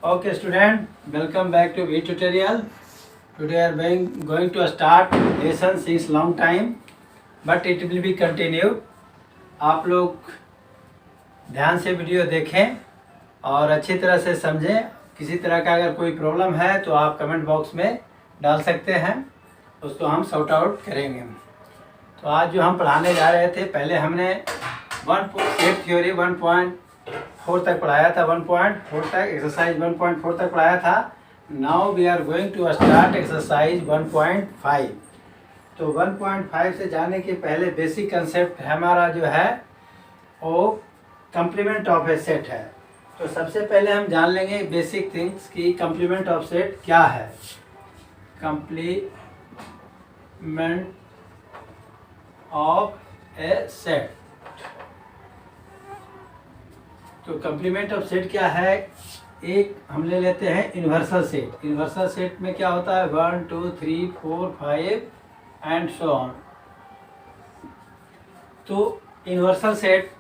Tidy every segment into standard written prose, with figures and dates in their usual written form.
Okay student, welcome back to V tutorial. Today we are going to start lesson since long time, but it will be continued. आप लोग ध्यान से video देखें और अच्छी तरह से समझें। किसी तरह का अगर कोई प्रॉब्लम है तो आप कमेंट बॉक्स में डाल सकते हैं, उसको हम सॉर्ट आउट करेंगे। तो आज जो हम पढ़ाने जा रहे थे, पहले हमने सेट थ्योरी 1.4 तक पढ़ाया था, 1.4 तक एक्सरसाइज 1.4 तक पढ़ाया था। Now we are going to start exercise 1.5। तो 1.5 से जाने के पहले बेसिक कंसेप्ट हमारा जो है वो कंप्लीमेंट ऑफ ए सेट है। तो सबसे पहले हम जान लेंगे बेसिक थिंग्स कि कंप्लीमेंट ऑफ सेट क्या है। कंप्लीमेंट ऑफ ए सेट, तो कंप्लीमेंट ऑफ सेट क्या है। एक हम ले लेते हैं यूनिवर्सल सेट। यूनिवर्सल सेट में क्या होता है 1 2 3 4 5 एंड सो ऑन। तो universal set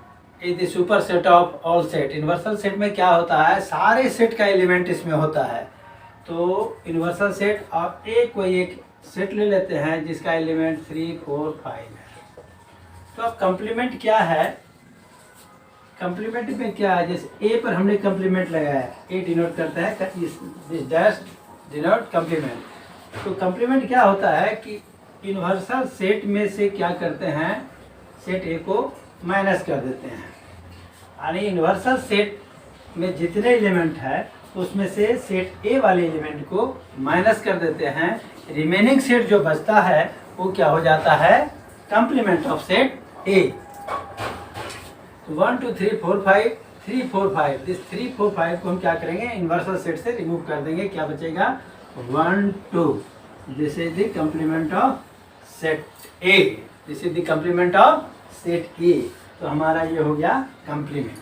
is the super set of all set. Universal set में क्या होता है, सारे सेट का एलिमेंट इसमें होता है। तो यूनिवर्सल सेट आप कोई एक सेट ले लेते हैं जिसका एलिमेंट 3 4 5 है। तो अब कंप्लीमेंट क्या है, कंप्लीमेंट में क्या है, जैसे ए पर हमने कंप्लीमेंट लगाया है, ए डिनोट करता है दिस डैश डिनोट कंप्लीमेंट। तो कंप्लीमेंट क्या होता है कि यूनिवर्सल सेट में से क्या करते हैं, सेट ए को माइनस कर देते हैं। यानी यूनिवर्सल सेट में जितने एलिमेंट है उसमें से सेट ए वाले एलिमेंट को माइनस कर देते हैं। रिमेनिंग सेट जो बचता है वो क्या हो जाता है, complement of set A. 1 2 3 4 5 3 4 5, this 3 4 5 को हम क्या करेंगे, यूनिवर्सल सेट से रिमूव कर देंगे। क्या बचेगा 1 2। This is the complement of set A, this is the complement of set ए। तो हमारा ये हो गया कंप्लीमेंट।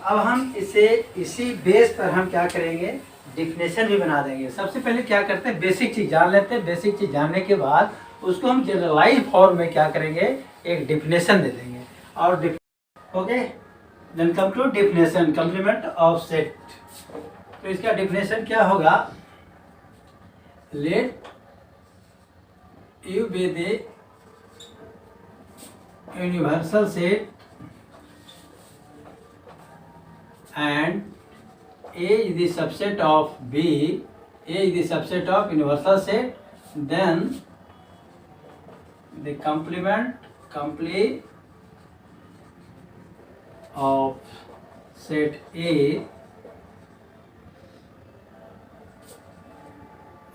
अब हम इसी बेस पर हम क्या करेंगे, डिफिनेशन भी बना देंगे। सबसे पहले क्या करते हैं, बेसिक चीज जान लेते हैं। बेसिक चीज जानने के बाद उसको हम जनरलाइज फॉर्म में क्या करेंगे, एक डिफिनेशन दे देंगे। और okay, then come to definition complement of set. तो इसका डिफिनेशन क्या होगा, let U be the universal set and A is the subset of B, A is the subset of universal set, then the complement of set A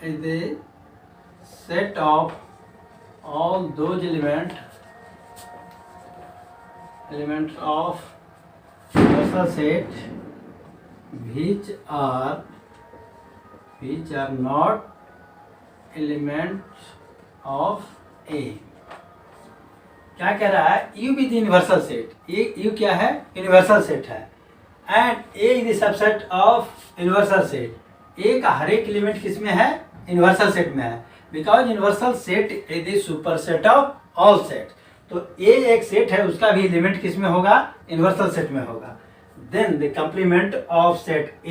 is the set of all those elements of universal set which are not elements of A। क्या कह रहा है, U भी universal set, ये U क्या है, universal set है, and A is the subset of universal set. A का हर एक एलिमेंट किस में है, यूनिवर्सल सेट में है, because universal set is the super set of all set. तो A एक सेट है, उसका भी एलिमेंट किस में होगा, यूनिवर्सल सेट में होगा। Then the complement of set A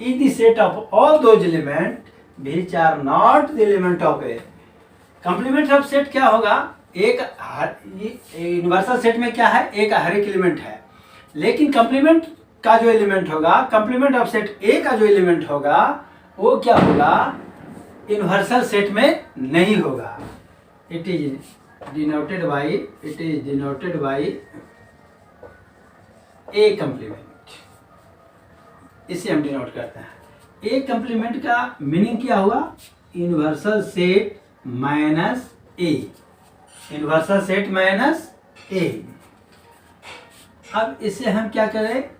is the set of all those element which are not the element of A। Complement of set क्या होगा, एक यूनिवर्सल सेट में क्या है, A का हर एक एलिमेंट है, लेकिन कंप्लीमेंट का जो एलिमेंट होगा, कंप्लीमेंट ऑफ सेट A का जो एलिमेंट होगा वो क्या होगा, यूनिवर्सल सेट में नहीं होगा। It is denoted by A complement, इसे हम डिनोट करते हैं। A कंप्लीमेंट का मीनिंग क्या हुआ, universal set minus A, universal set minus A। अब इसे हम क्या करें,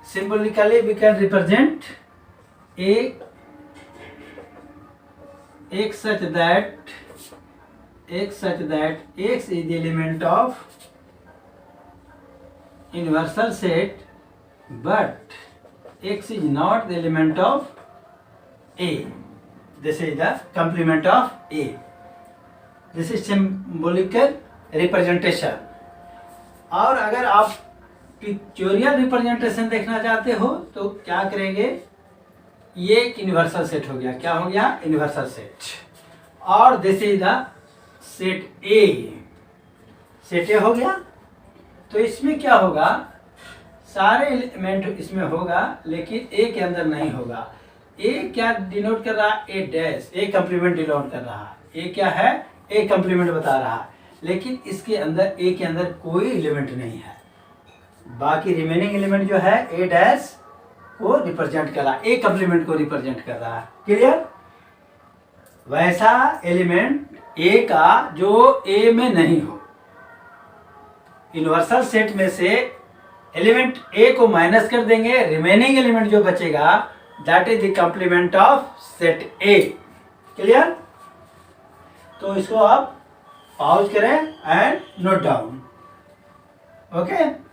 सिंबॉलिकली वी कैन रिप्रेजेंट एक such that X is the element of universal set, but X is not the element of A. This is the complement of A. This is symbolical representation। और अगर आप pictorial representation देखना चाहते हो तो क्या करेंगे, ये एक यूनिवर्सल सेट हो गया, क्या हो गया, यूनिवर्सल सेट। और this is the set A, set ए हो गया। तो इसमें क्या होगा, सारे एलिमेंट इसमें होगा लेकिन ए के अंदर नहीं होगा। ए क्या डिनोट कर रहा है, A dash, A complement denote कर रहा है। ए क्या है, ए कंप्लीमेंट बता रहा है, लेकिन इसके अंदर ए के अंदर कोई एलिमेंट नहीं है। बाकी रिमेनिंग एलिमेंट जो है ए डैश को रिप्रेजेंट कर रहा है, ए कंप्लीमेंट को रिप्रेजेंट कर रहा है। क्लियर? वैसा एलिमेंट ए का जो ए में नहीं हो, यूनिवर्सल सेट में से एलिमेंट ए को माइनस कर देंगे, रिमेनिंग एलिमेंट जो बचेगा that is the complement of set A. Clear? तो इसको आप पॉज करें and note down. Okay,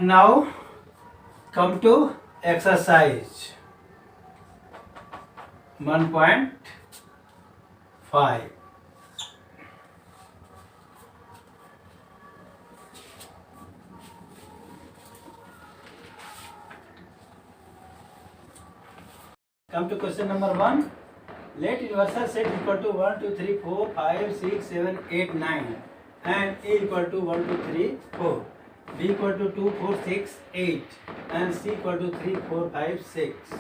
now come to exercise 1.5. Come to question number 1. Let universal set equal to 1 2 3 4 5 6 7 8 9 and a equal to 1 2 3 4, b equal to 2 4 6 8 and c equal to 3 4 5 6.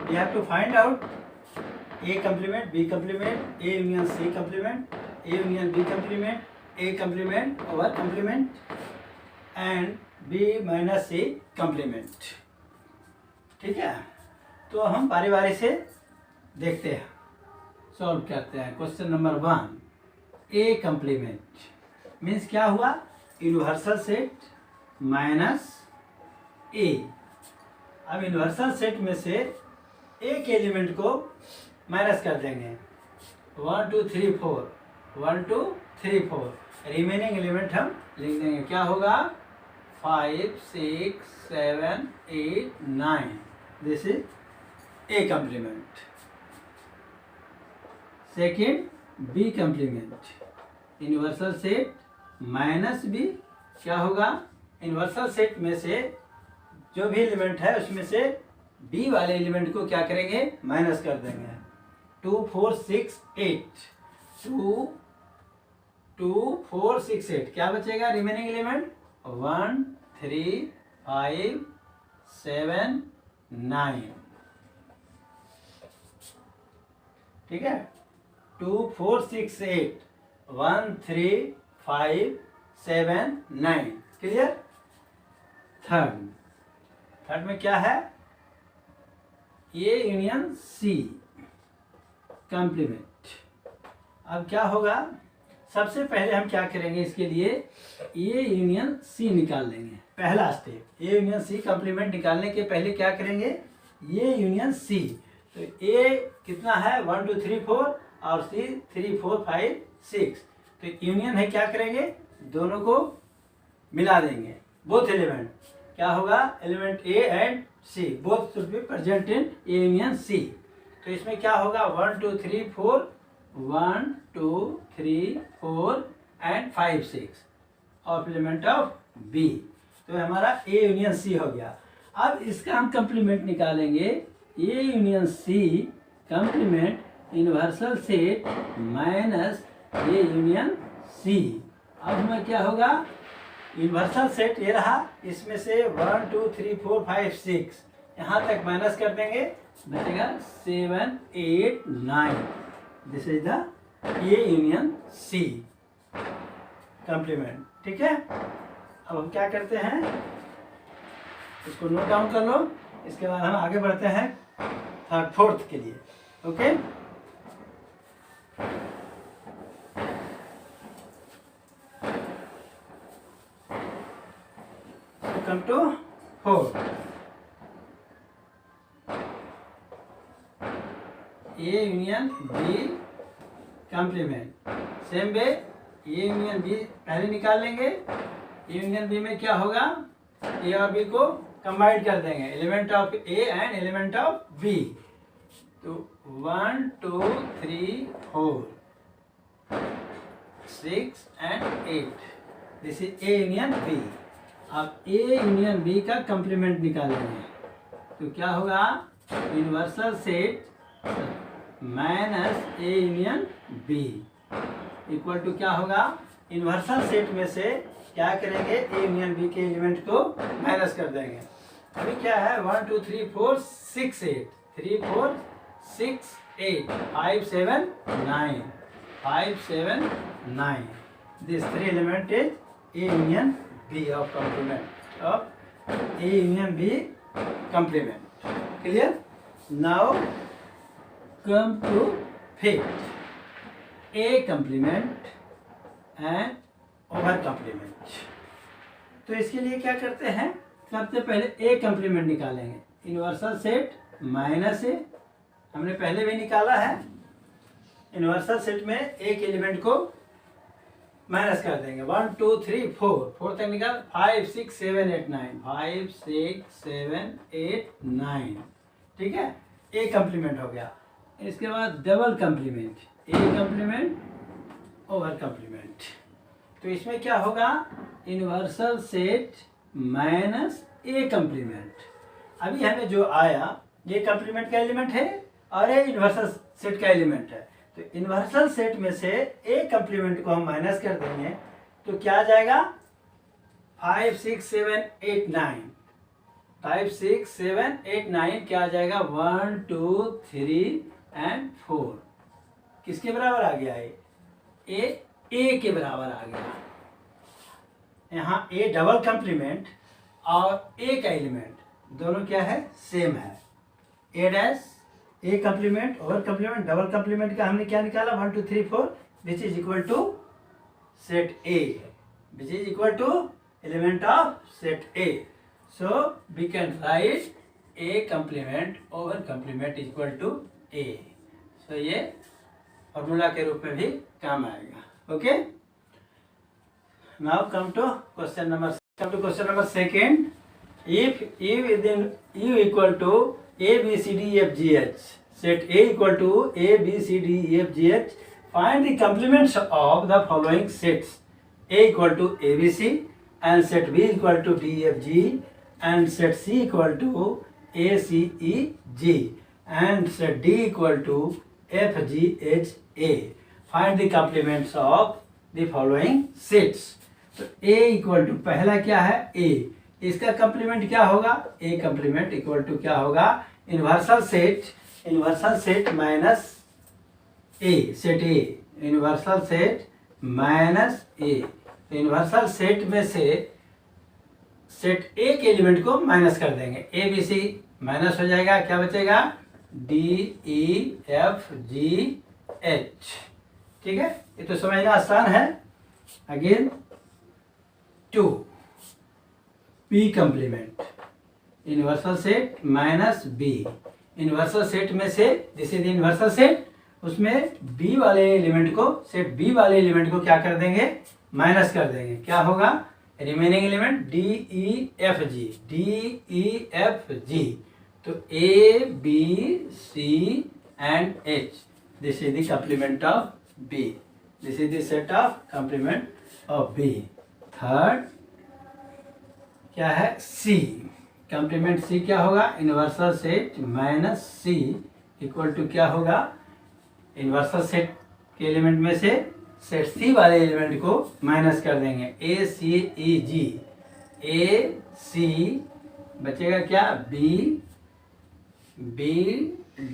We have to find out a complement, b complement, a union c complement, a union b complement, a complement over complement and b minus c complement. ठीक है, तो हम बारी बारी से देखते हैं, solve करते हैं। क्वेश्चन नंबर 1, ए कंप्लीमेंट मीन्स क्या हुआ, यूनिवर्सल सेट माइनस ए। अब यूनिवर्सल सेट में से एक एलिमेंट को माइनस कर देंगे, 1 2 3 4, 1 2 3 4, रिमेनिंग एलिमेंट हम लिख देंगे, क्या होगा 5 6 7 8 9। This is A complement. Second B complement, universal set minus B, क्या होगा, यूनिवर्सल सेट में से जो भी एलिमेंट है उसमें से बी वाले एलिमेंट को क्या करेंगे, माइनस कर देंगे। 2 4 6 8, 2 2 4 6 8, क्या बचेगा रिमेनिंग एलिमेंट, 1 3 5 7 9। ठीक है, 2 4 6 8, 1 3 5 7 9। क्लियर? थर्ड में क्या है, ए यूनियन सी कंप्लीमेंट। अब क्या होगा, सबसे पहले हम क्या करेंगे, इसके लिए ए यूनियन सी निकाल लेंगे। पहला step, A union C complement निकालने के पहले क्या करेंगे, ए यूनियन सी। तो ए कितना है, 1 2 3 4 और सी 3 4 5 6। तो यूनियन है, क्या करेंगे, दोनों को मिला देंगे, बोथ एलिमेंट। क्या होगा, element A and C both should be present in A union C. तो इसमें क्या होगा, 1 2 3 4, 1 2 3 4 and 5 6 of element of B. तो हमारा ए यूनियन सी हो गया। अब इसका हम कंप्लीमेंट निकालेंगे, A union C complement universal set minus A union C. अब हमें क्या होगा, यूनिवर्सल सेट ये रहा, इसमें से 1 2 3 4 5 6 यहाँ तक माइनस कर देंगे, बचेगा 7 8 9। This is the A union C complement. ठीक है, अब हम क्या करते हैं, इसको नोट डाउन कर लो, इसके बाद हम आगे बढ़ते हैं थर्ड फोर्थ के लिए। Okay, come to fourth, A union B complement. Same way A union B पहले निकाल लेंगे। ए यूनियन बी में क्या होगा, ए और बी को कंबाइन कर देंगे, element of A and element of B. तो 1 2 3 4 6 and 8, this is A union B. अब ए यूनियन बी का कंप्लीमेंट निकालेंगे, तो क्या होगा, universal set minus A union B equal to क्या होगा, यूनिवर्सल सेट में से क्या करेंगे, ए यूनियन बी के एलिमेंट को माइनस कर देंगे। अभी क्या है, 1 2 3 4 6 8, 3 4 6 8, 5 7 9, 5 7 9, this three element is A union B of complement of A union B complement. Clear? Now come to fifth, A complement and over complement. तो इसके लिए क्या करते हैं, सबसे पहले ए कंप्लीमेंट निकालेंगे, यूनिवर्सल सेट माइनस ए, हमने पहले भी निकाला है। यूनिवर्सल सेट में एक एलिमेंट को माइनस कर देंगे, 1 2 3 4 तक निकाल, 5 6 7 8 9, 5 6 7 8 9, ठीक है, ए कंप्लीमेंट हो गया। इसके बाद डबल कंप्लीमेंट, ए कंप्लीमेंट ओवर कंप्लीमेंट। तो इसमें क्या होगा, यूनिवर्सल सेट माइनस ए कंप्लीमेंट। अभी हमें जो आया, ये कंप्लीमेंट का एलिमेंट है और ये यूनिवर्सल सेट का एलिमेंट है। तो यूनिवर्सल सेट में से ए कंप्लीमेंट को हम माइनस कर देंगे, तो क्या आ जाएगा, 5 6 7 8 9, 5 6 7 8 9 क्या आ जाएगा, 1 2 3 and 4। किसके बराबर आ गया, ए के बराबर आ गया। यहाँ ए डबल कंप्लीमेंट और ए का एलिमेंट दोनों क्या है, सेम है। A dash A complement over complement, double complement का हमने क्या निकाला, 1 2 3 4, which is equal to set A, which is equal to element of set A. So we can write A complement over complement equal to A. So ये formula के रूप में भी काम आएगा। Okay, now come to question number second. If U equal to A B C D E F G H, set A equal to A B C D E F G H, find the complements of the following sets: A equal to A B C, and set B equal to D E F G, and set C equal to A C E G, and set D equal to F G H A. Find the complements of the following sets. तो A equal to पहला क्या है, A, इसका complement क्या होगा, ए complement equal to क्या होगा, universal set minus ए, set ए, universal set minus ए। Universal set में से सेट ए के एलिमेंट को माइनस कर देंगे, ए बी सी माइनस हो जाएगा, क्या बचेगा, D E F G H. ठीक है, ये तो समझना आसान है। Again 2, P complement, universal set minus B. Universal set में से, दिस इज यूनिवर्सल सेट, उसमें बी वाले एलिमेंट को, सेट बी वाले एलिमेंट को क्या कर देंगे, माइनस कर देंगे। क्या होगा, remaining element D E F G, D E F G. तो A B C and H, this is the complement of B, this is the set of complement of B. Third क्या है, C complement. C क्या होगा, universal set minus C equal to क्या होगा, universal set के element में से set सी वाले एलिमेंट को माइनस कर देंगे, ए सी ई जी, ए सी बचेगा क्या, B B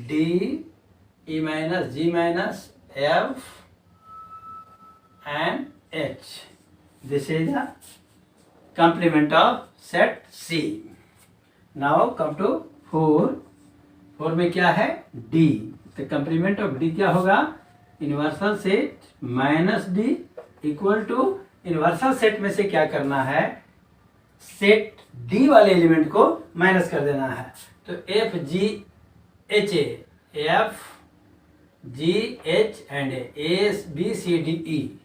D E minus G minus F and H. This is the complement of set C. Now come to 4 में क्या है, D। तो कंप्लीमेंट ऑफ D क्या होगा, universal set minus D equal to, universal set में से क्या करना है, सेट D वाले एलिमेंट को माइनस कर देना है। तो F G H A, F G H and A B C D E,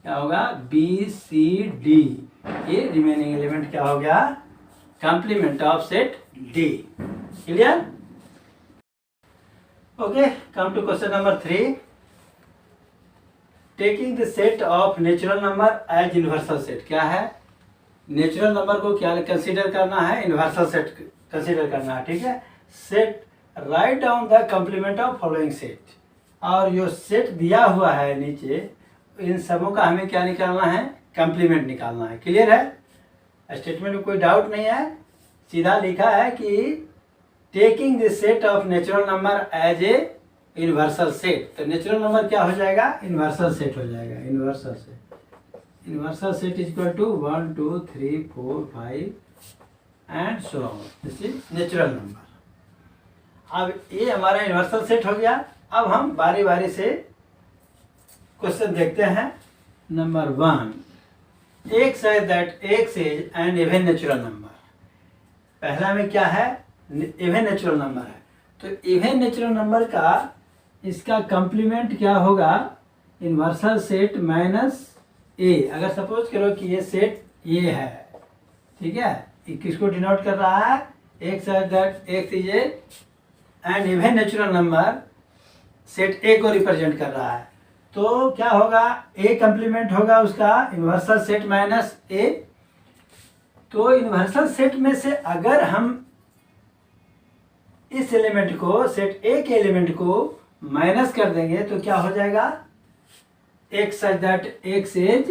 क्या होगा, बी सी डी, ये रिमेनिंग एलिमेंट क्या हो गया, complement of set D. Clear? Okay, come to question number 3। Taking the set of natural number as universal set. क्या है, natural number को क्या कंसीडर करना है, यूनिवर्सल सेट कंसीडर करना है। ठीक है, set write down the complement of following set, और जो सेट दिया हुआ है नीचे, इन सबों का हमें क्या निकालना है, कंप्लीमेंट निकालना है। क्लियर है? स्टेटमेंट में कोई डाउट नहीं है, सीधा लिखा है कि taking the set of natural number as a universal set. तो नेचुरल नंबर क्या हो जाएगा, यूनिवर्सल सेट हो जाएगा। Universal set is equal to 1 2 3 4 5 and so on, this is natural number. अब ये हमारा यूनिवर्सल सेट हो गया। अब हम बारी बारी से क्वेश्चन देखते हैं। Number 1, x says that x is an even natural number। पहला में क्या है, इवन नेचुरल नंबर है। तो इवन नेचुरल नंबर का इसका कंप्लीमेंट क्या होगा, यूनिवर्सल सेट माइनस ए। अगर सपोज करो कि ये सेट ये है, ठीक है, ये किसको डिनोट कर रहा है, x says that x is an even natural number, set A को रिप्रेजेंट कर रहा है। तो क्या होगा, ए कंप्लीमेंट होगा उसका यूनिवर्सल सेट माइनस ए। तो यूनिवर्सल सेट में से अगर हम इस एलिमेंट को, सेट ए के एलिमेंट को माइनस कर देंगे तो क्या हो जाएगा, x such that x is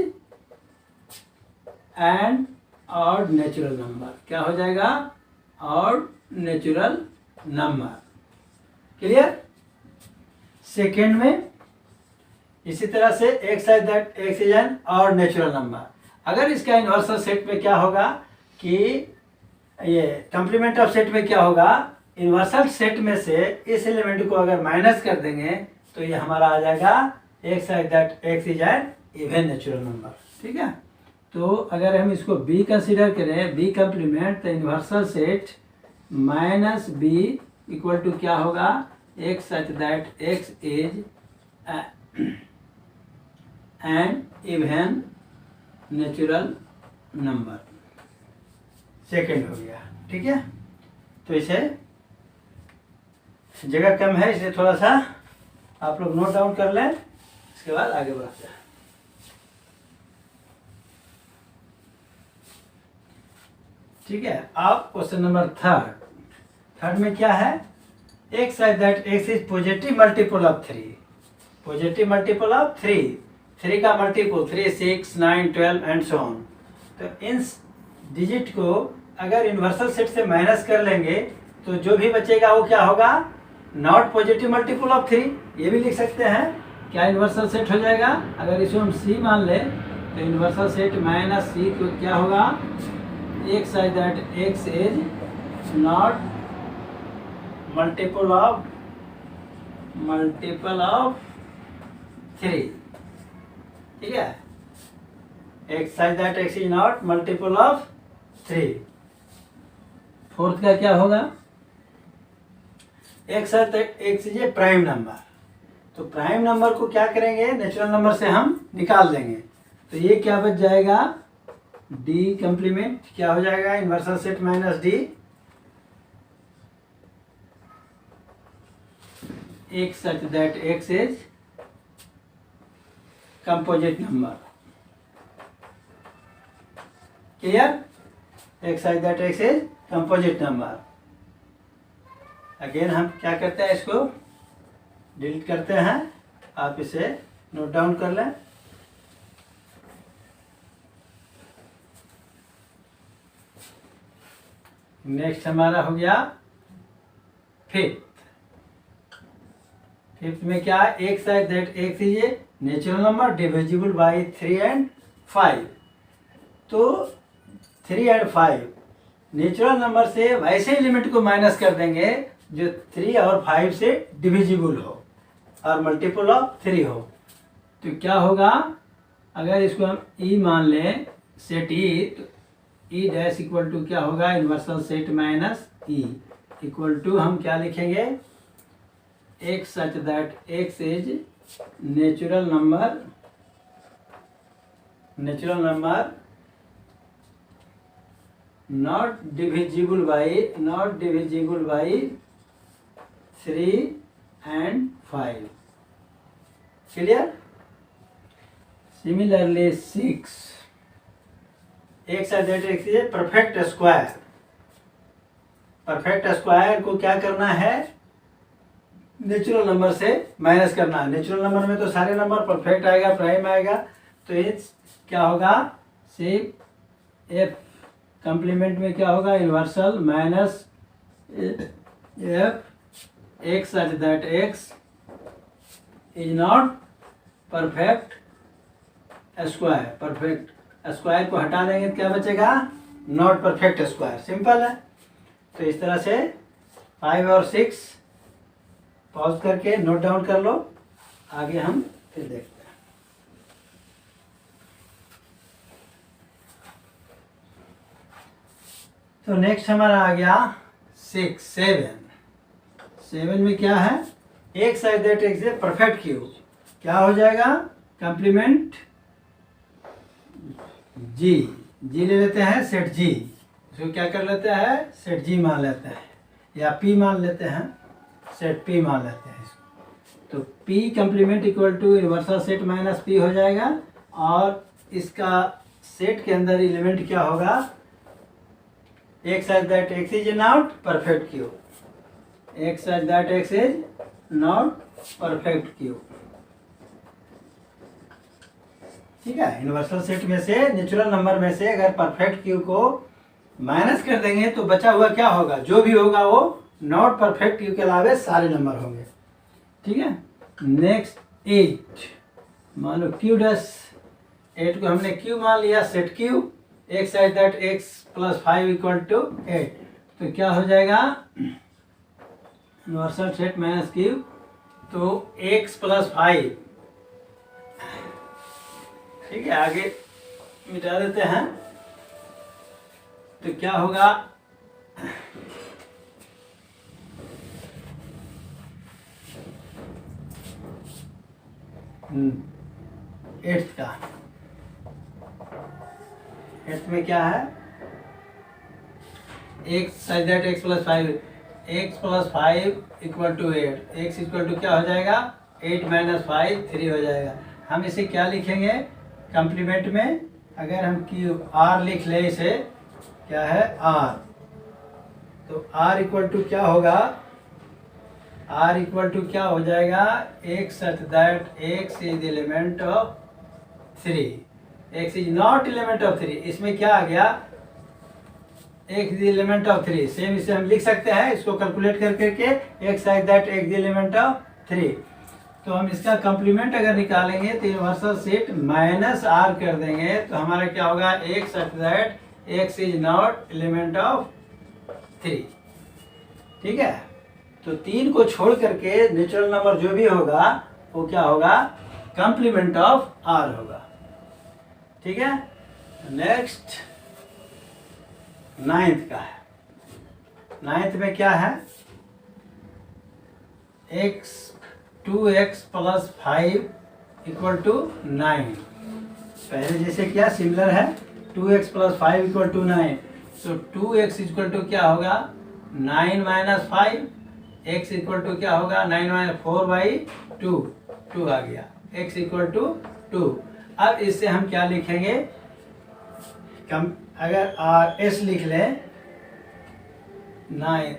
N odd natural number. क्या हो जाएगा, odd natural number. Clear? Second में इसी तरह से x such that x is N odd natural number. अगर इसका यूनिवर्सल सेट में क्या होगा कि ये कंप्लीमेंट ऑफ सेट में क्या होगा, यूनिवर्सल सेट में से इस एलिमेंट को अगर माइनस कर देंगे तो ये हमारा आ जाएगा x such that x is an even natural number. ठीक है, तो अगर हम इसको बी कंसीडर करें, बी कंप्लीमेंट, तो universal set minus B equal to क्या होगा, x such that x is an even natural number. Second हो गया। ठीक है, तो इसे जगह कम है इसलिए थोड़ा सा आप लोग नोट डाउन कर लें, इसके बाद आगे बढ़ते हैं। ठीक है, आप क्वेश्चन नंबर थर्ड में क्या है, x such that x is positive multiple of 3। Positive multiple of 3 का मल्टीपल 3 6 9 12 एंड सो ऑन। तो इन डिजिट को अगर यूनिवर्सल सेट से माइनस कर लेंगे तो जो भी बचेगा वो क्या होगा, नॉट पॉजिटिव मल्टीपल ऑफ 3। ये भी लिख सकते हैं, क्या यूनिवर्सल सेट हो जाएगा। अगर इसको हम सी मान लें तो यूनिवर्सल सेट माइनस सी को क्या होगा, x such that x is not multiple of 3। ठीक है, x such that x is not multiple of 3। Fourth का क्या होगा, x such that x is a prime number. तो प्राइम नंबर को क्या करेंगे, नेचुरल नंबर से हम निकाल देंगे। तो ये क्या बच जाएगा, डी कंप्लीमेंट क्या हो जाएगा, universal set minus D, x such that x is composite number. Clear, x such that x is composite number. Again हम क्या करते हैं, इसको डिलीट करते हैं। आप इसे नोट डाउन कर लें। नेक्स्ट हमारा हो गया फिफ्थ में क्या है, x such that x is a natural number divisible by 3 and 5। तो 3 एंड 5 नेचुरल नंबर से वैसे एलिमेंट को माइनस कर देंगे जो 3 और 5 से डिविजिबल हो और मल्टीपल ऑफ 3 हो। तो क्या होगा, अगर इसको हम ई मान लें, सेट ई, तो ई डैश इक्वल टू क्या होगा, universal set minus E equal to हम क्या लिखेंगे, x such that x is natural number natural number not divisible by 3 and 5. Clear? Similarly 6, x is that x is a perfect square. Perfect square को क्या करना है, natural number से minus करना है। नेचुरल नंबर में तो सारे नंबर परफेक्ट आएगा, प्राइम आएगा, तो ये क्या होगा, सिर्फ एफ कम्प्लीमेंट में क्या होगा, universal minus F x such that x is not perfect square. Perfect square को हटा देंगे तो क्या बचेगा, नॉट परफेक्ट स्क्वायर। सिंपल है। तो इस तरह से 5 और 6 पॉज करके नोट डाउन कर लो, आगे हम फिर देखते हैं। तो नेक्स्ट हमारा आ गया 7 में क्या है, x side that x a perfect cube, क्या हो जाएगा, कॉम्प्लीमेंट जी ले लेते हैं, सेट जी, इसको क्या कर लेते हैं, सेट जी मान लेते हैं, या पी मान लेते हैं, सेट पी मान लेते हैं इसको। तो P complement equal to universal set minus P हो जाएगा, और इसका सेट के अंदर एलिमेंट क्या होगा, x such that x is not perfect cube, x such that x is not perfect cube. ठीक है, यूनिवर्सल सेट में से, नेचुरल नंबर में से अगर परफेक्ट क्यूब को माइनस कर देंगे तो बचा हुआ क्या होगा, जो भी होगा वो नॉट परफेक्ट क्यूब के अलावे सारे नंबर होंगे। ठीक है, नेक्स्ट 8, मान लो क्यू डस 8 को हमने क्यू मान लिया, set Q x such that x plus 5 equal to 8, तो क्या हो जाएगा, यूनिवर्सल सेट माइनस क्यू, तो एक्स प्लस 5। ठीक है, आगे मिटा देते हैं, तो क्या होगा, एट्थ का, एट्थ में क्या है, x such that x plus 5, x plus 5 equal to 8, x equal to क्या हो जाएगा, 8 माइनस 5 3 हो जाएगा। हम इसे क्या लिखेंगे, कॉम्प्लीमेंट में अगर हम क्यू आर लिख ले, इसे क्या है आर, तो आर इक्वल टू क्या होगा, आर इक्वल टू क्या हो जाएगा, x such that x is element of 3, x is not element of 3, इसमें क्या आ गया, x is element of 3, same इसे हम लिख सकते हैं, इसको कैलकुलेट करके x such that x is element of 3। तो हम इसका कॉम्प्लीमेंट अगर निकालेंगे तो यूनिवर्सल सेट माइनस आर कर देंगे, तो हमारा क्या होगा, x such that x is not element of 3। ठीक है, तो 3 को छोड़ करके नेचुरल नंबर जो भी होगा वो क्या होगा, कॉम्प्लीमेंट ऑफ आर होगा। ठीक है, नेक्स्ट 9th का है, 9th में क्या है, x 2x plus 5 equal to 9, पहले जैसे क्या सिमिलर है, 2x प्लस 5 इक्वल टू 9, तो 2x इक्वल टू क्या होगा, 9 माइनस 5, x इक्वल टू क्या होगा, 9 माइनस 4 बाई 2, 2 आ गया, x इक्वल टू 2। अब इससे हम क्या लिखेंगे, अगर एस लिख लें, 9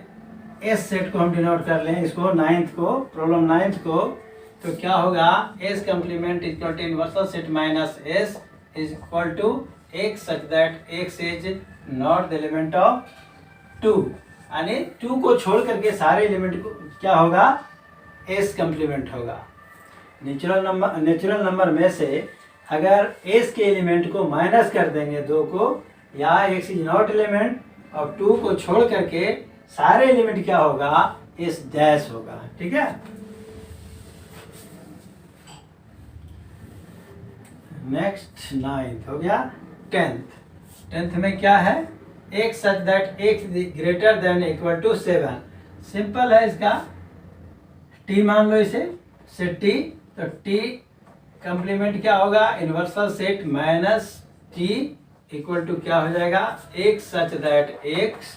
एस सेट को हम डिनोट कर लें, इसको 9th को, प्रॉब्लम 9th को, तो क्या होगा, S complement equal to universal set minus S is equal to x such that x is not the element of 2, यानी 2 को छोड़ करके सारे एलिमेंट को क्या होगा, एस कॉम्प्लीमेंट होगा। नेचुरल नंबर में से अगर एस के एलिमेंट को माइनस कर देंगे 2 को, या एक्स इज नॉट एलिमेंट, और 2 को छोड़ करके सारे एलिमेंट क्या होगा, एस डैश होगा। ठीक है, नेक्स्ट 9th हो गया। 10th में क्या है, x such that x greater than equal to 7, simple है इसका, टी मान लो इसे, सेट टी, तो टी कंप्लीमेंट क्या होगा, universal set minus T equal to क्या हो जाएगा, x such that x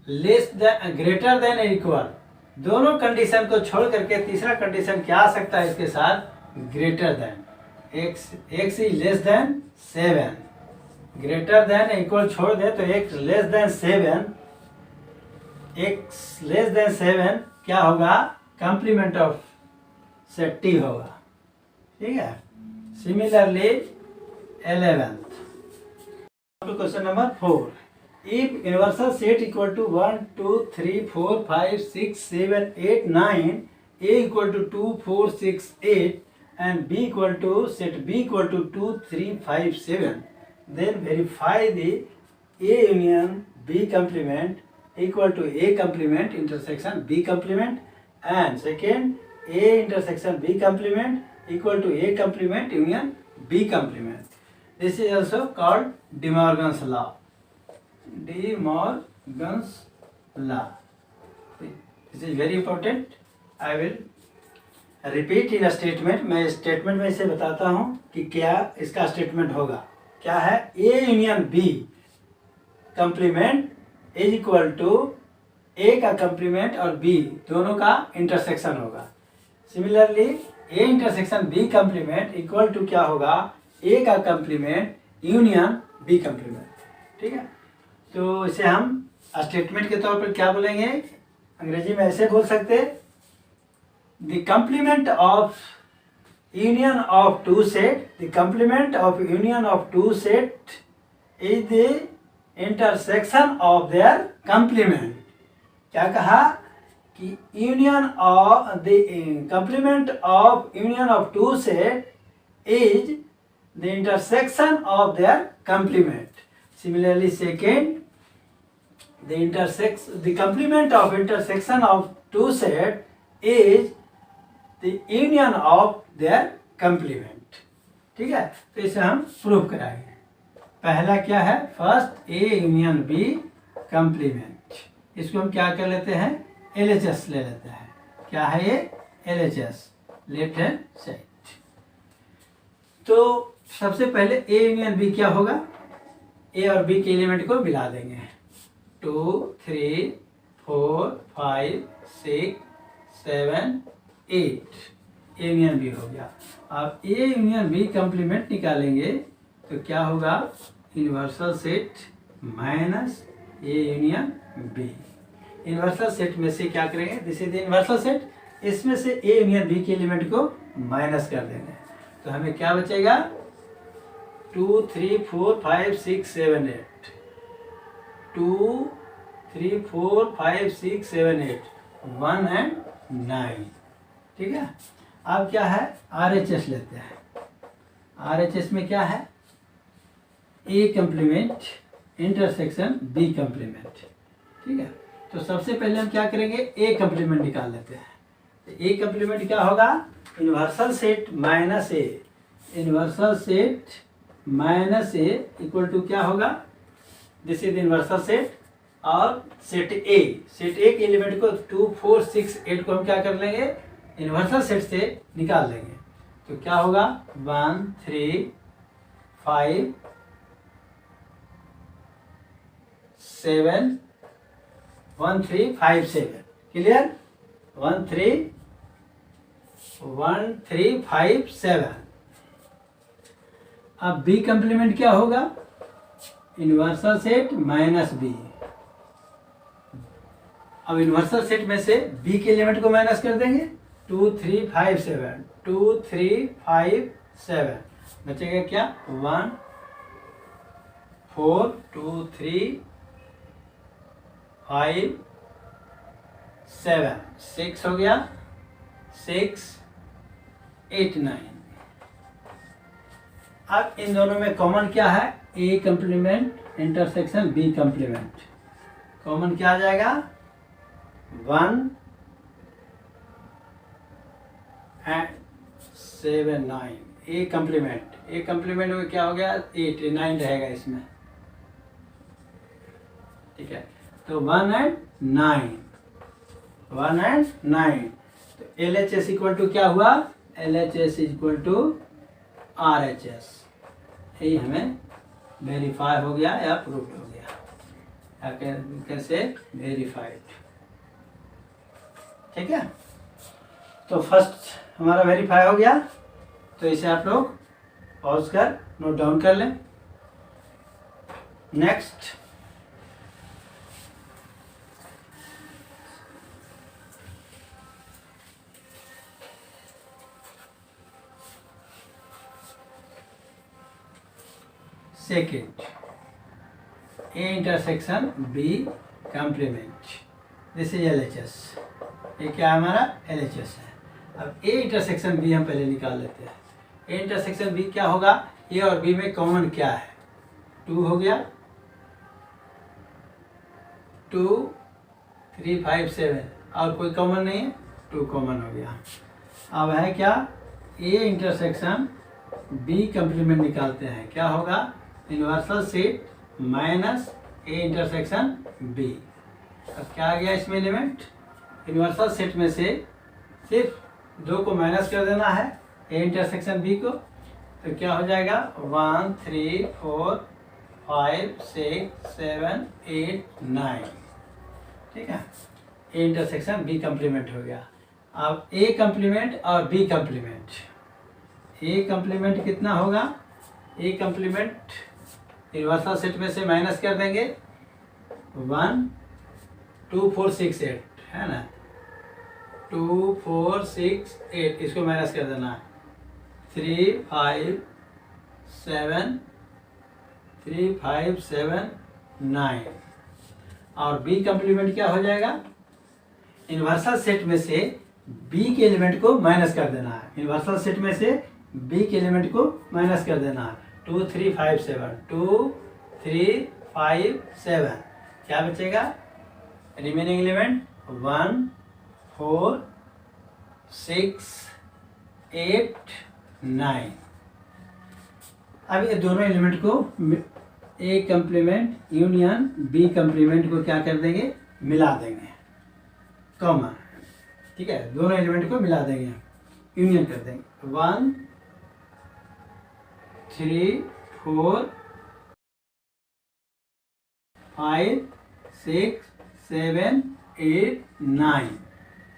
less than greater than equal, दोनों कंडीशन को छोड़ करके तीसरा कंडीशन क्या आ सकता है इसके साथ, greater than x is less than 7, greater than equal छोड़ दे तो x less then 7, x less then 7 क्या होगा, कंप्लीमेंट ऑफ सेट टी होगा, ठीक है। Similarly 11th question number 4, if universal set equal to 1 2 3 4 5 6 7 8 9, a equal to 2 4 6 8 and b equal to set b equal to 2 3 5 7, then verify the a union b complement equal to a complement intersection b complement, and second a intersection b complement equal to a complement union b complement. This is also called De Morgan's law. De Morgan's law. This is very important. I will repeat in a statement. मैं statement में इसे बताता हूँ कि क्या इसका statement होगा, क्या है, A union B complement is equal to A का कंप्लीमेंट और B दोनों का इंटरसेक्शन होगा। Similarly A intersection B complement equal to क्या होगा, A का कंप्लीमेंट यूनियन B कंप्लीमेंट, ठीक है। तो इसे हम स्टेटमेंट के तौर पर क्या बोलेंगे, अंग्रेजी में ऐसे बोल सकते, the complement of union of two set, the complement of union of two set is the intersection of their complement. क्या कहा कि union of the complement of union of two set is the intersection of their complement. Similarly, second, the complement of intersection of two set is the union of their complement, ठीक है। तो इसे हम prove कराएंगे। पहला क्या है, first A union B complement, इसको हम क्या कर लेते हैं, LHS ले लेते हैं। क्या है ये, LHS, लेफ्ट हैंड साइड। तो सबसे पहले A यूनियन B क्या होगा, A और B के एलिमेंट को मिला देंगे, 2 3 4 5 6 7 8, A यूनियन B हो गया। अब A यूनियन B कंप्लीमेंट निकालेंगे तो क्या होगा, universal set minus A union B। Universal set में से क्या करेंगे, this is the universal set, इसमें से A यूनियन B के एलिमेंट को माइनस कर देंगे तो हमें क्या बचेगा, 2 3 4 5 6 7 8, 2 3 4 5 6 7 8, 1 and 9, ठीक है। अब क्या है, RHS लेते हैं। RHS में क्या है, A complement intersection B complement, ठीक है। तो सबसे पहले हम क्या करेंगे, A कंप्लीमेंट निकाल लेते हैं। तो A कंप्लीमेंट क्या होगा, universal set minus A, universal set minus A equal to क्या होगा, दिस इज यूनिवर्सल सेट, और सेट A, सेट A के एलिमेंट को 2 4 6 8 को हम क्या कर लेंगे, यूनिवर्सल सेट से निकाल लेंगे। तो क्या होगा, 1 3 5 7 1 3 5 7, क्लियर, 1 3 5 7। अब B कंप्लीमेंट क्या होगा, यूनिवर्सल सेट माइनस B। अब यूनिवर्सल सेट में से B के एलिमेंट को माइनस कर देंगे, 2 3 5 7, 2 3 5 7, बचेगा क्या, 1 4 2 3 5 7, 6 हो गया, 6 8 9। अब इन दोनों में कॉमन क्या है, A complement intersection B complement, common क्या आ जाएगा, 1 and 7 9, A कंप्लीमेंट में क्या हो गया, 8 9 रहेगा इसमें, ठीक है। तो 1 and 9, 1 and 9, तो LHS इक्वल टू क्या हुआ, LHS इक्वल टू RHS, यही हमें वेरीफाई हो गया या प्रूफ हो गया, या कैसे वेरीफाइड। ठीक है, तो फर्स्ट हमारा वेरीफाई हो गया, तो इसे आप लोग पॉज कर नोट डाउन कर लें। Next, second, A intersection B complement, this is LHS। ये क्या हमारा LHS है। अब A इंटरसेक्शन B हम पहले निकाल लेते हैं। A इंटरसेक्शन B क्या होगा, A और B में कॉमन क्या है, 2 हो गया, 2 3 5 7, और कोई कॉमन नहीं है, 2 कॉमन हो गया। अब है क्या, A इंटरसेक्शन B कॉम्प्लीमेंट निकालते हैं, क्या होगा, universal set minus A intersection B। अब क्या आ गया इसमें एलिमेंट, यूनिवर्सल सेट में से सिर्फ 2 को माइनस कर देना है, A इंटरसेक्शन B को, तो क्या हो जाएगा 1 3 4 5 6 7 8 9। ठीक है, A इंटरसेक्शन B कॉम्प्लीमेंट हो गया। अब A कॉम्प्लीमेंट और B कॉम्प्लीमेंट, A कॉम्प्लीमेंट कितना होगा, A कॉम्प्लीमेंट यूनिवर्सल सेट में से माइनस कर देंगे 1 2 4 6 8 है ना, 2 4 6 8, इसको माइनस कर देना, 3 5 7 3 5 7 9। और B कॉम्प्लीमेंट क्या हो जाएगा, यूनिवर्सल सेट में से B के एलिमेंट को माइनस कर देना है, यूनिवर्सल सेट में से B के एलिमेंट को माइनस कर देना है, 2 3 5 7, 2 3 5 7, क्या बचेगा, रिमेनिंग एलिमेंट 1 4 6 8 9। अब ये दोनों एलिमेंट को A complement union B complement को क्या कर देंगे, मिला देंगे, कॉमन। ठीक है, दोनों एलिमेंट को मिला देंगे, यूनियन कर देंगे, 1 3 4 5 6 7 8 9।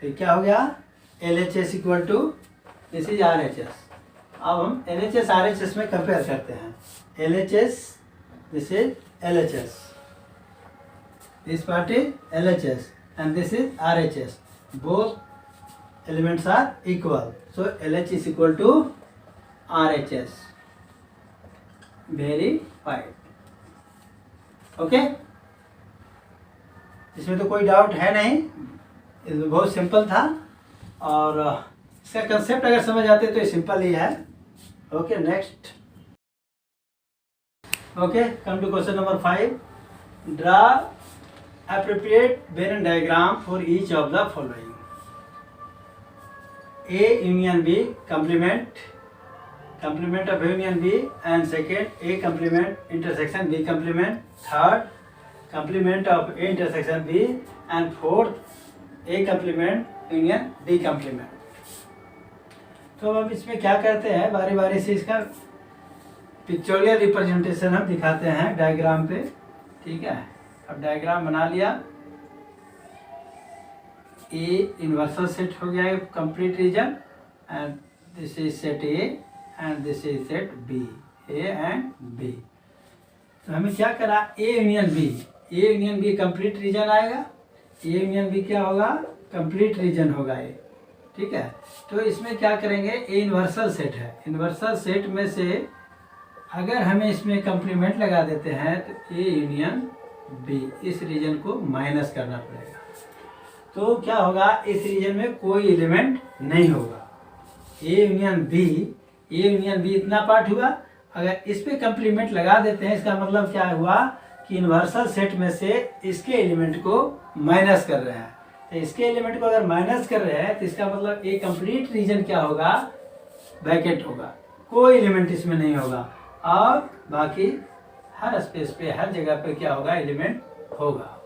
तो क्या हो गया, LHS equal to this is RHS। अब हम LHS RHS में कंपेयर करते हैं, LHS this is LHS, this part is LHS and this is RHS, both elements are equal, so LH is equal to RHS, verified। Okay, इसमें तो कोई doubt है नहीं, बहुत सिंपल था, और इसका कंसेप्ट अगर समझ आते तो ये सिंपल ही है। Okay, next, okay, come to question number 5, draw appropriate Venn diagram for each of the following: A union B complement of union B, and second A complement intersection B complement, third complement of A intersection B, and fourth A complement union B complement। तो अब इसमें क्या करते हैं, बारी बारी से इसका पिक्चोरियल रिप्रेजेंटेशन हम दिखाते हैं डायग्राम पे। ठीक है, अब डायग्राम बना लिया, A यूनिवर्सल सेट हो गया complete region, and this is set A and this is set B, A and B। तो हमें क्या करा, A union B complete region आएगा, A यूनियन B क्या होगा, कंप्लीट रीजन होगा ये। ठीक है, तो इसमें क्या करेंगे, A यूनिवर्सल सेट है, यूनिवर्सल सेट में से अगर हमें इसमें कंप्लीमेंट लगा देते हैं तो A यूनियन B, इस रीजन को माइनस करना पड़ेगा, तो क्या होगा, इस रीजन में कोई एलिमेंट नहीं होगा। A यूनियन B इतना पार्ट हुआ, अगर इस पे कंप्लीमेंट लगा देते हैं, इसका मतलब क्या हुआ कि यूनिवर्सल सेट में से इसके एलिमेंट को माइनस कर रहे हैं, तो इसके एलिमेंट को अगर माइनस कर रहे हैं तो इसका मतलब A कंप्लीट रीजन क्या होगा, वैकेंट होगा, कोई एलिमेंट इसमें नहीं होगा, और बाकी हर स्पेस पे हर जगह पे क्या होगा, एलिमेंट होगा।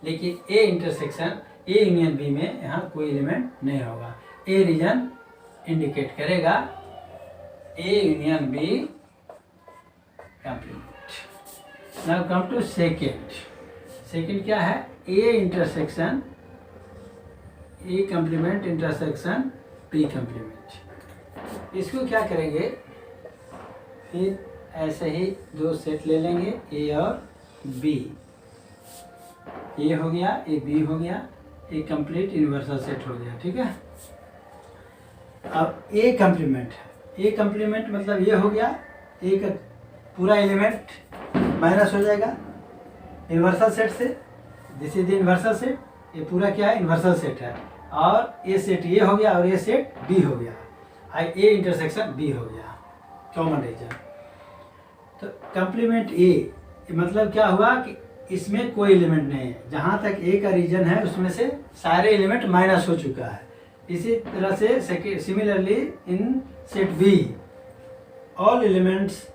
लेकिन A intersection A union B में यहाँ कोई एलिमेंट नहीं होगा, A रीजन इंडिकेट करेगा A union B complement. Now come to second. Second क्या है? A intersection A complement intersection B complement. इसको क्या करेंगे, फिर ऐसे ही दो सेट ले लेंगे, ए और बी। ए हो गया, ए बी हो गया, ए कंप्लीट यूनिवर्सल सेट हो गया। ठीक है, अब ए कंप्लीमेंट है। ए कंप्लीमेंट मतलब ये हो गया, ए का पूरा एलिमेंट माइनस हो जाएगा यूनिवर्सल सेट से। This is the universal set, ये पूरा क्या है? यूनिवर्सल सेट है। और ये सेट ये हो गया और ये सेट बी हो गया, ए इंटरसेक्शन बी हो गया, कॉमन रीजन। तो कंप्लीमेंट ए मतलब क्या हुआ कि इसमें कोई एलिमेंट नहीं है, जहाँ तक ए का रीजन है उसमें से सारे एलिमेंट माइनस हो चुका है। इसी तरह से similarly in set B all elements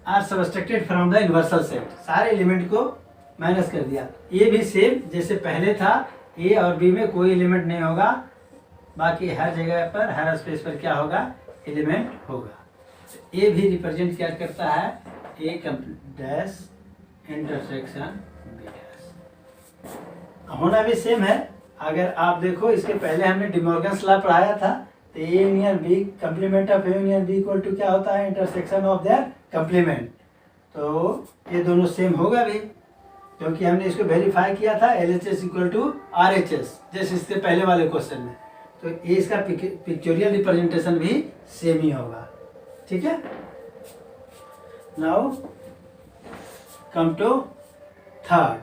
are subtracted from the universal set, सारे एलिमेंट को माइनस कर दिया। ये भी सेम जैसे पहले था, ए और बी में कोई एलिमेंट नहीं होगा, बाकी हर जगह पर हर स्पेस पर क्या होगा? एलिमेंट होगा। ए भी रिप्रेजेंट क्या करता है? A dash intersection B dash. होना भी सेम है। अगर आप देखो, इसके पहले हमने डिमॉर्गन्स लॉ पढ़ाया था, तो A union B complement of A union B equal to क्या होता है? Intersection of their complement. तो ये दोनों सेम होगा भी, क्योंकि हमने इसको वेरीफाई किया था LHS इक्वल टू RHS, जैसे इसके पहले वाले क्वेश्चन में। तो ये इसका पिक्चोरियल रिप्रेजेंटेशन भी सेम ही होगा। ठीक है, now come to third.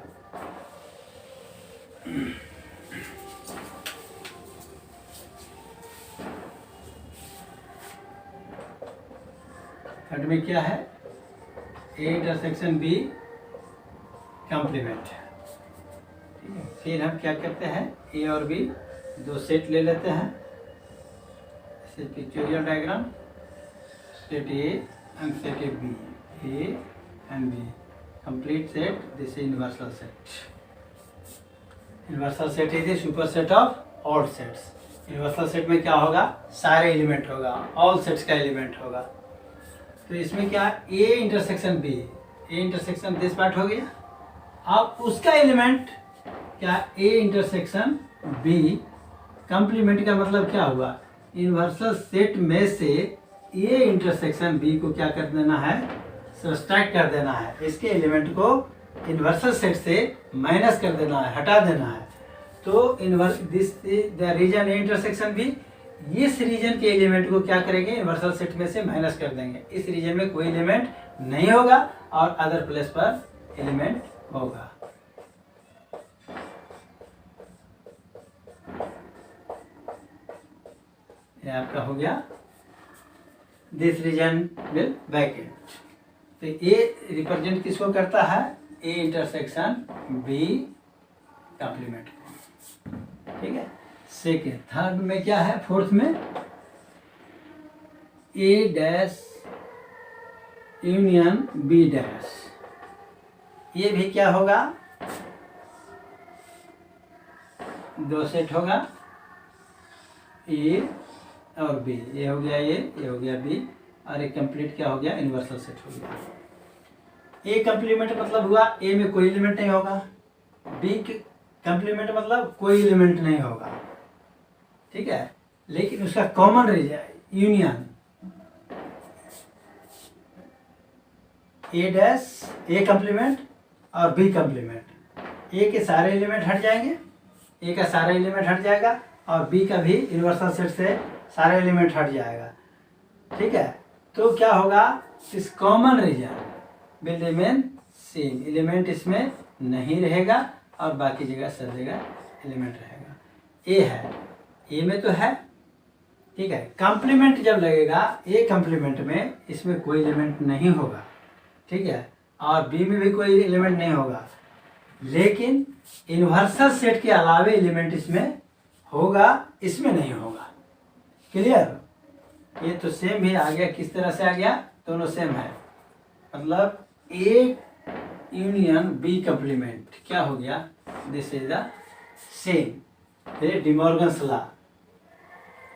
Third में क्या है? A intersection B complement. ठीक है, फिर हम क्या करते हैं? ए और बी दो सेट ले लेते हैं, pictorial diagram. Set A and set A B, A and B complete set, this is universal set. Universal set is the super set of all sets. Universal set में क्या होगा? सारे एलिमेंट होगा, all sets का element होगा। तो इसमें क्या? A intersection B, A intersection this part हो गया। अब उसका एलिमेंट क्या? ए इंटरसेक्शन बी कंप्लीमेंट का मतलब क्या हुआ? यूनिवर्सल सेट में से ए इंटरसेक्शन बी को क्या कर देना है? सब्सट्रैक्ट कर देना है। इसके एलिमेंट को यूनिवर्सल सेट से माइनस कर देना है, हटा देना है। तो this is the region A intersection B. इस रीजन के एलिमेंट को क्या करेंगे? यूनिवर्सल सेट में से माइनस कर देंगे। इस रीजन में कोई एलिमेंट नहीं होगा और अदर प्लेस पर एलिमेंट होगा। ये आपका हो गया, दिस रीजन विल वैकेंट। तो ए रिप्रेजेंट किसको करता है? ए इंटरसेक्शन बी कंप्लीमेंट को। ठीक है, सेकेंड। थर्ड में क्या है? फोर्थ में ए डैश यूनियन बी डैश। ये भी क्या होगा? दो सेट होगा, ए और बी। ये हो गया ये हो गया बी, और एक कंप्लीट क्या हो गया? यूनिवर्सल सेट हो गया। ए कंप्लीमेंट मतलब हुआ ए में कोई एलिमेंट नहीं होगा, बी कंप्लीमेंट मतलब कोई एलिमेंट नहीं होगा। ठीक है, लेकिन उसका common region union A dash A complement और बी कंप्लीमेंट। ए के सारे एलिमेंट हट जाएंगे, ए का सारा एलिमेंट हट जाएगा और बी का भी यूनिवर्सल सेट से सारे एलिमेंट हट जाएगा। ठीक है, तो क्या होगा? इस common region will remain same, element इसमें नहीं रहेगा और बाकी जगह सब जगह एलिमेंट रहेगा। ए है, ए में तो है। ठीक है, कंप्लीमेंट जब लगेगा ए कंप्लीमेंट में, इसमें कोई एलिमेंट नहीं होगा। ठीक है, और बी में भी कोई एलिमेंट नहीं होगा, लेकिन यूनिवर्सल सेट के अलावे एलिमेंट इसमें होगा, इसमें नहीं होगा। क्लियर? ये तो सेम ही आ गया। किस तरह से आ गया? दोनों सेम है, मतलब ए यूनियन बी कंप्लीमेंट क्या हो गया? This is the same. फिर डिमॉर्गन्स लॉ,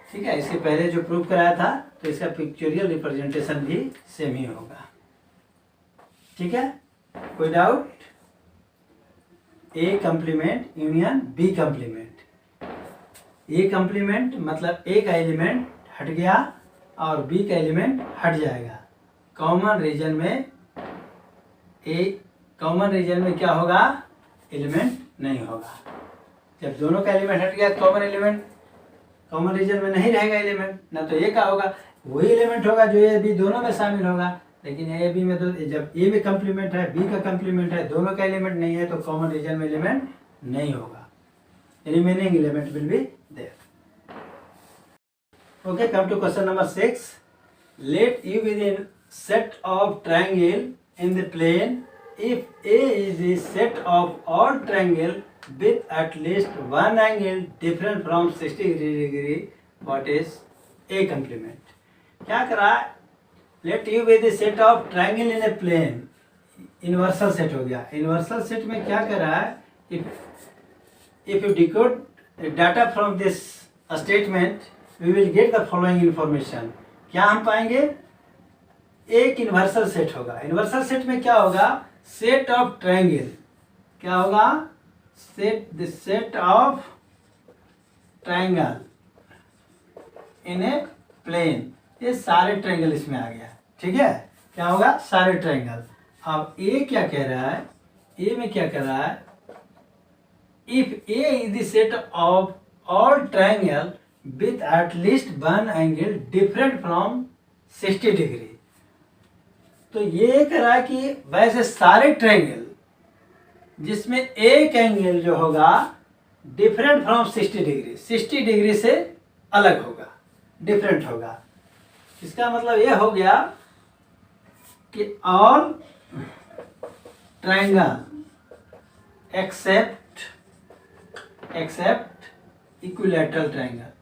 ठीक है, इसके पहले जो प्रूव कराया था तो इसका पिक्चोरियल रिप्रेजेंटेशन भी सेम ही होगा। ठीक है, कोई डाउट? ए कंप्लीमेंट यूनियन बी कंप्लीमेंट। ए कंप्लीमेंट मतलब ए का एलिमेंट हट गया और बी का एलिमेंट हट जाएगा। कॉमन रीजन में क्या होगा? एलिमेंट नहीं होगा। जब दोनों का एलिमेंट हट गया कॉमन रीजन में नहीं रहेगा एलिमेंट, ना तो ए का होगा, वही एलिमेंट होगा जो ए बी दोनों में शामिल होगा। लेकिन ए बी में तो जब ए में कंप्लीमेंट है, बी का कंप्लीमेंट है, दोनों का एलिमेंट नहीं है, तो कॉमन रीजन में एलिमेंट नहीं होगा। Remaining element will be there. Okay, come to question number 6. Let U be the set of triangle in the plane if A is the set of all triangle with at least one angle different from 60 degree. What is A complement? क्या करा? Let U be the set of triangle in a plane. Universal set हो गया। Universal set में क्या करा है? If you decode the data from this statement, we will get the following information. क्या हम पाएंगे? एक इन्वर्सल सेट होगा। इन्वर्सल सेट में क्या होगा? Set of triangle. क्या होगा? The set of triangle in a plane. ये सारे ट्रायंगल इसमें आ गया। ठीक है, क्या होगा? सारे ट्रायंगल। अब ए क्या कह रहा है? ए में क्या कह रहा है? If A is the set of all triangle with at least one angle different from 60 degree. तो ये करा कि वैसे सारे ट्रायंगल जिसमें एक एंगल जो होगा डिफरेंट फ्रॉम 60 डिग्री, 60 डिग्री से अलग होगा, डिफरेंट होगा। इसका मतलब ये हो गया कि all triangle except equilateral triangle.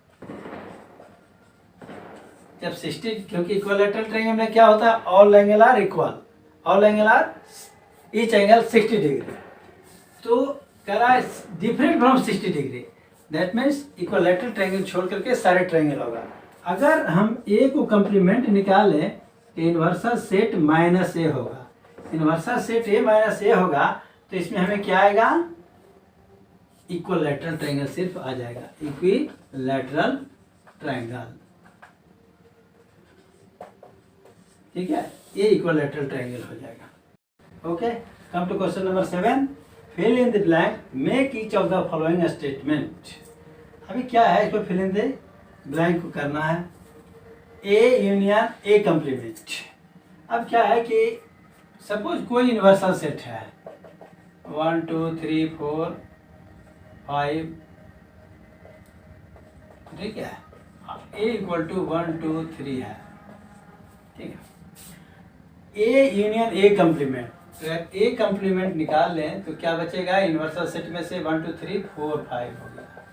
जब 60, क्योंकि इक्विलैटरल ट्रायंगल में क्या होता है? All angle are equal, all angle are each angle 60 degree. तो कह रहा है different from 60 degree, that means equilateral triangle छोड़ करके सारे ट्रायंगल होगा। अगर हम ए को कंप्लीमेंट निकालें तो इन्वर्सल सेट माइनस ए होगा। इन्वर्सल सेट ए माइनस ए होगा तो इसमें हमें क्या आएगा? इक्विलैटरल ट्रायंगल सिर्फ आ जाएगा, इक्विलैटरल ट्रायंगल। ठीक है, ये इक्विलैटरल ट्रायंगल हो जाएगा। Okay, come to question number 7। Fill in the blank, make each of the following statement. अभी क्या है? इसको फिल इन द ब्लैंक को करना है। A union A complement. अब क्या है कि सपोज कोई यूनिवर्सल सेट है 1 2 3 4 5, ठीक है, ए इक्वल टू 1 2 3 है। ठीक है, ए यूनियन ए कंप्लीमेंट। तो अगर ए कंप्लीमेंट निकाल लें तो क्या बचेगा? इन्वर्सल सेट में से 1 2 3 4 5 हो गया।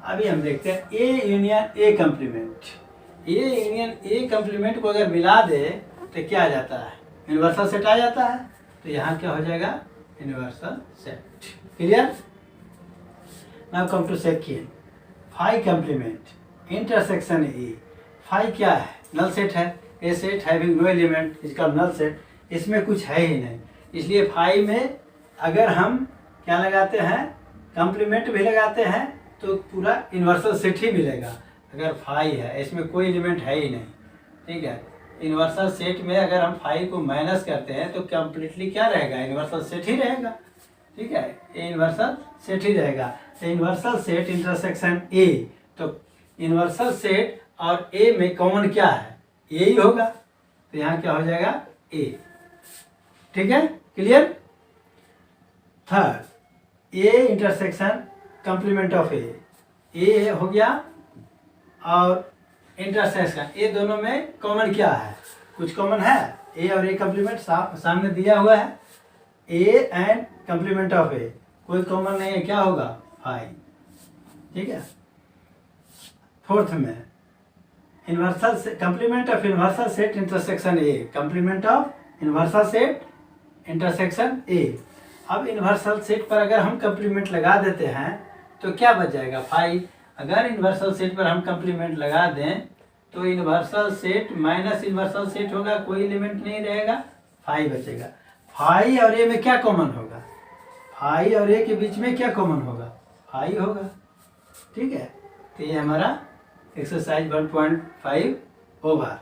अभी हम देखते हैं A union A complement. A union A complement को अगर मिला दे तो क्या आ जाता है? यूनिवर्सल सेट आ जाता है। तो यहाँ क्या हो जाएगा? Universal set. Clear? Now come to second, phi complement intersection A. Phi क्या है? नल सेट है। A set having no element, इसका नल सेट, इसमें कुछ है ही नहीं। इसलिए फाई में अगर हम क्या लगाते हैं? कंप्लीमेंट भी लगाते हैं तो पूरा यूनिवर्सल सेट ही मिलेगा। अगर फाई है, इसमें कोई एलिमेंट है ही नहीं। ठीक है, यूनिवर्सल सेट में अगर हम फाई को माइनस करते हैं तो कंप्लीटली क्या रहेगा? यूनिवर्सल सेट ही रहेगा। ठीक है, ये यूनिवर्सल सेट ही रहेगा। तो यूनिवर्सल सेट इंटरसेक्शन ए, तो यूनिवर्सल सेट और ए में कॉमन क्या है? ए ही होगा। तो यहाँ क्या हो जाएगा? ए। ठीक है, clear? Third, A intersection complement of A हो गया और इंटरसेक्शन ए, दोनों में कॉमन क्या है? कुछ कॉमन है? ए और ए कंप्लीमेंट सामने दिया हुआ है। ए एंड कंप्लीमेंट ऑफ ए, कोई कॉमन नहीं है, क्या होगा? फाई। ठीक है, फोर्थ में universal complement of universal set intersection A, complement of universal set intersection A. अब इन्वर्सल सेट पर अगर हम कंप्लीमेंट लगा देते हैं तो क्या बच जाएगा? फाई। अगर इन्वर्सल सेट पर हम कंप्लीमेंट लगा दें तो universal set minus universal set होगा, कोई एलिमेंट नहीं रहेगा, फाई बचेगा। फाई और ए में क्या कॉमन होगा? फाई और ए के बीच में क्या कॉमन होगा? फाई होगा। ठीक है, तो ये हमारा एक्सरसाइज 1.5 ओवर।